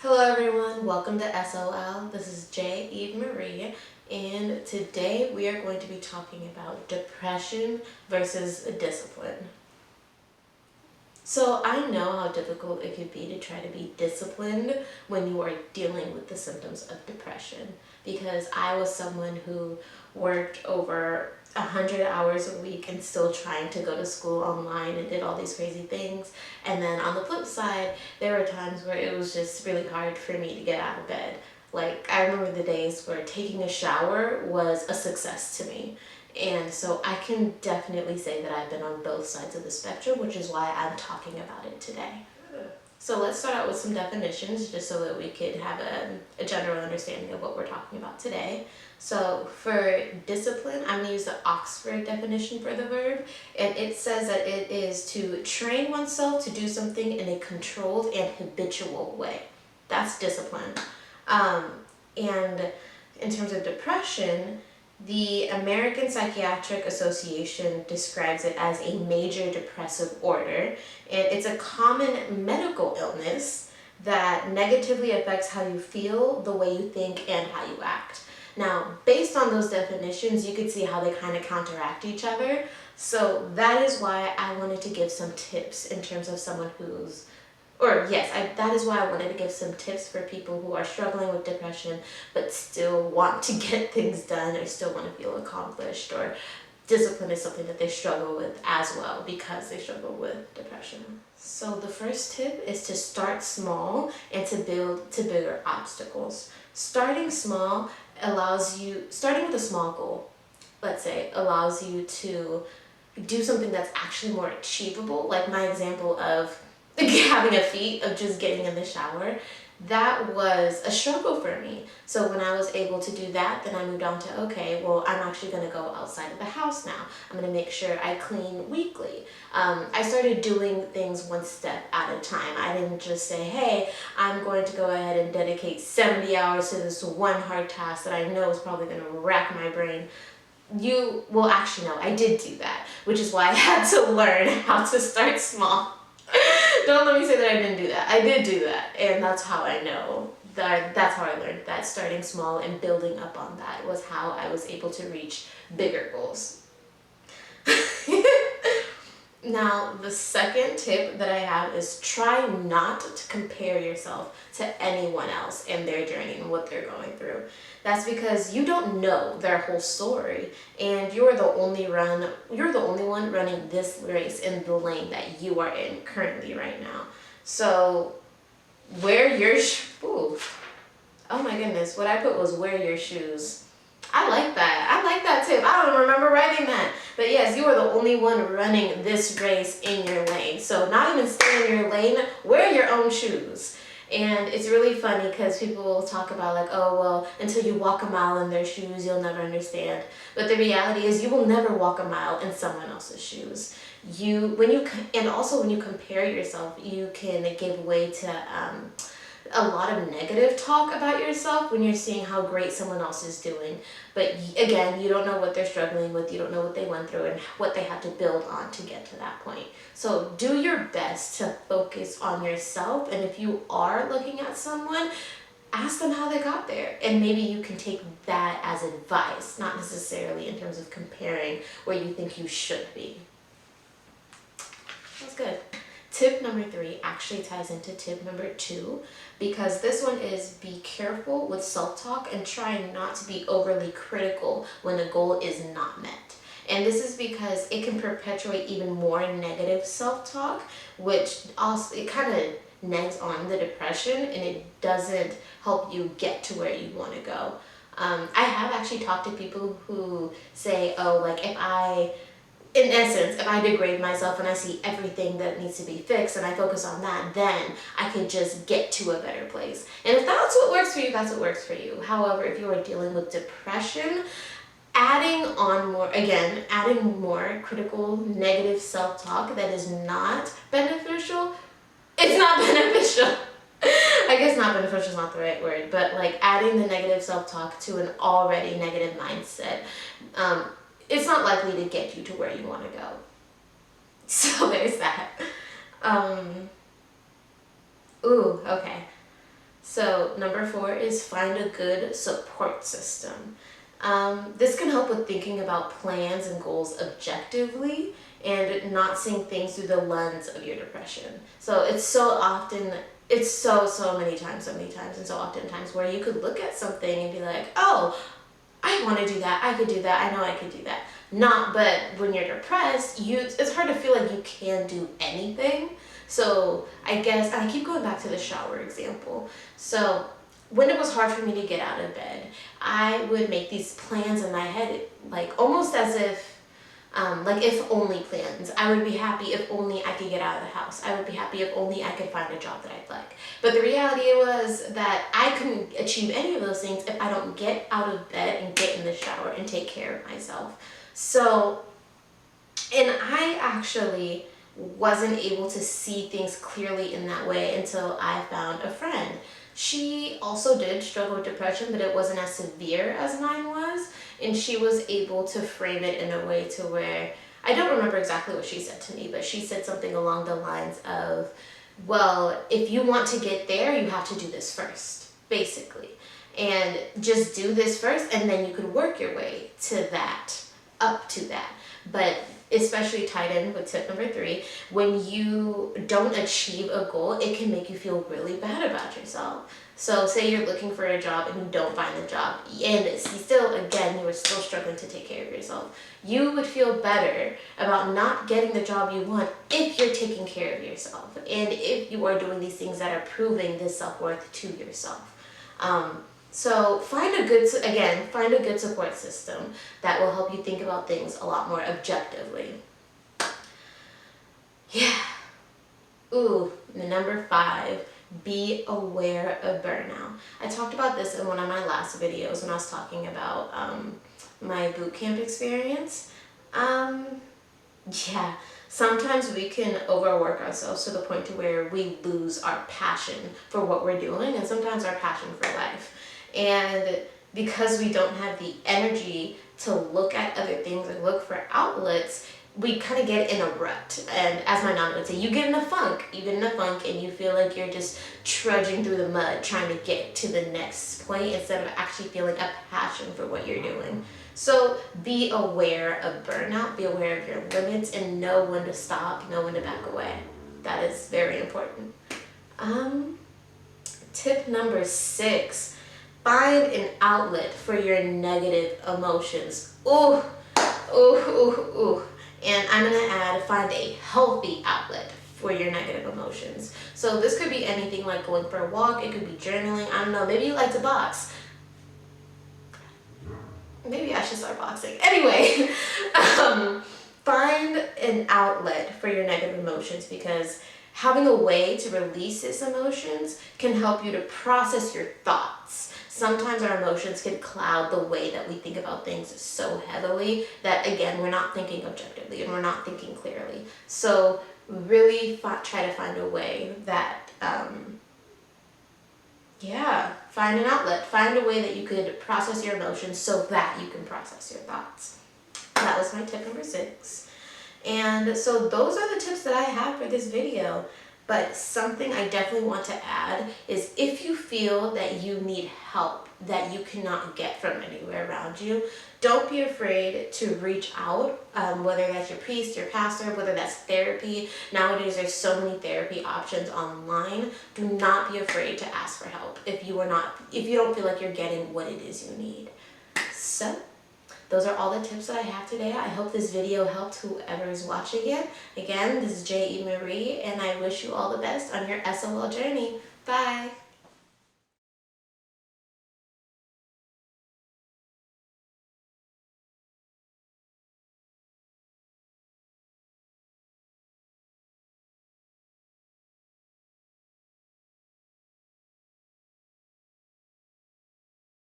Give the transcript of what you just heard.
Hello everyone, welcome to SOL. This is J. Eve Marie, and today we are going to be talking about depression versus discipline. So I know how difficult it could be to try to be disciplined when you are dealing with the symptoms of depression, because I was someone who worked over 100 hours a week and still trying to go to school online and did all these crazy things. And then on the flip side, there were times where it was just really hard for me to get out of bed. Like, I remember the days where taking a shower was a success to me. And so I can definitely say that I've been on both sides of the spectrum, which is why I'm talking about it today. So let's start out with some definitions just so that we could have a general understanding of what we're talking about today. So for discipline, I'm going to use the Oxford definition for the verb, and it says that it is to train oneself to do something in a controlled and habitual way. That's discipline. And in terms of depression, the American Psychiatric Association describes it as a major depressive order, and it's a common medical illness that negatively affects how you feel, the way you think, and how you act. Now, based on those definitions, you could see how they kind of counteract each other. So that is why I wanted to give some tips in terms of someone who's that is why I wanted to give some tips for people who are struggling with depression but still want to get things done or still want to feel accomplished, or discipline is something that they struggle with as well because they struggle with depression. So the first tip is to start small and to build to bigger obstacles. Starting with a small goal, let's say, allows you to do something that's actually more achievable, like my example of having a feat of just getting in the shower. That was a struggle for me. So when I was able to do that, then I moved on to, okay, well, I'm actually going to go outside of the house now. I'm going to make sure I clean weekly. I started doing things one step at a time. I didn't just say, hey, I'm going to go ahead and dedicate 70 hours to this one hard task that I know is probably going to rack my brain. Actually, no, I did do that, which is why I had to learn how to start small. Don't let me say that I didn't do that. I did do that, and that's how I know that's how I learned that starting small and building up on that was how I was able to reach bigger goals. Now, the second tip that I have is try not to compare yourself to anyone else and their journey and what they're going through. That's because you don't know their whole story, and you're the only one running this race in the lane that you are in currently right now. So wear your oh my goodness, what I put was wear your shoes. I like that tip. I don't remember writing that. But yes, you are the only one running this race in your lane. So not even stay in your lane, wear your own shoes. And it's really funny because people will talk about like, oh, well, until you walk a mile in their shoes, you'll never understand. But the reality is you will never walk a mile in someone else's shoes. When you compare yourself, you can give way to a lot of negative talk about yourself when you're seeing how great someone else is doing. But again, you don't know what they're struggling with, you don't know what they went through and what they have to build on to get to that point. So do your best to focus on yourself, and if you are looking at someone, ask them how they got there, and maybe you can take that as advice, not necessarily in terms of comparing where you think you should be. That's good. Tip number 3 actually ties into tip number 2, because this one is be careful with self-talk and try not to be overly critical when a goal is not met. And this is because it can perpetuate even more negative self-talk, which also, it kind of nags on the depression and it doesn't help you get to where you want to go. I have actually talked to people who say, oh, like in essence, if I degrade myself and I see everything that needs to be fixed and I focus on that, then I can just get to a better place. And if that's what works for you, that's what works for you. However, if you are dealing with depression, adding more critical, negative self-talk that is not beneficial, it's not beneficial. I guess not beneficial is not the right word, but like adding the negative self-talk to an already negative mindset, it's not likely to get you to where you want to go. So there's that. Okay. So number 4 is find a good support system. This can help with thinking about plans and goals objectively and not seeing things through the lens of your depression. So it's so many times, and so oftentimes where you could look at something and be like, oh, I want to do that, I could do that, I know I could do that. But when you're depressed, it's hard to feel like you can do anything. So I guess, and I keep going back to the shower example. So when it was hard for me to get out of bed, I would make these plans in my head, like almost as if, like if only plans. I would be happy if only I could get out of the house. I would be happy if only I could find a job that I'd like. But the reality was that I couldn't achieve any of those things if I don't get out of bed and get in the shower and take care of myself. So, and I actually wasn't able to see things clearly in that way until I found a friend. She also did struggle with depression, but it wasn't as severe as mine was, and she was able to frame it in a way to where, I don't remember exactly what she said to me, but she said something along the lines of, well, if you want to get there, you have to do this first, basically. And just do this first, and then you could work your way to that, up to that. But especially tied in with tip number 3, when you don't achieve a goal, it can make you feel really bad about yourself. So say you're looking for a job and you don't find the job, and you were still struggling to take care of yourself. You would feel better about not getting the job you want if you're taking care of yourself, and if you are doing these things that are proving this self-worth to yourself. So find a good support system that will help you think about things a lot more objectively. Yeah. Ooh, the number 5, be aware of burnout. I talked about this in one of my last videos when I was talking about my boot camp experience. Yeah, sometimes we can overwork ourselves to the point to where we lose our passion for what we're doing, and sometimes our passion for life. And because we don't have the energy to look at other things and look for outlets, we kind of get in a rut. And as my nana would say, you get in a funk. You get in a funk and you feel like you're just trudging through the mud trying to get to the next point instead of actually feeling a passion for what you're doing. So be aware of burnout, be aware of your limits, and know when to stop, know when to back away. That is very important. Tip number 6. Find an outlet for your negative emotions. Ooh. And I'm gonna add, find a healthy outlet for your negative emotions. So this could be anything like going for a walk, it could be journaling, I don't know, maybe you like to box. Maybe I should start boxing. Anyway, find an outlet for your negative emotions, because having a way to release these emotions can help you to process your thoughts. Sometimes our emotions can cloud the way that we think about things so heavily that, again, we're not thinking objectively and we're not thinking clearly. So really try to find a way that, find an outlet. Find a way that you could process your emotions so that you can process your thoughts. That was my tip number 6. And so those are the tips that I have for this video. But something I definitely want to add is, if you feel that you need help that you cannot get from anywhere around you, don't be afraid to reach out, whether that's your priest, your pastor, whether that's therapy. Nowadays there's so many therapy options online. Do not be afraid to ask for help if you don't feel like you're getting what it is you need. So those are all the tips that I have today. I hope this video helped whoever is watching it. Again, this is J.E. Marie, and I wish you all the best on your SOL journey. Bye!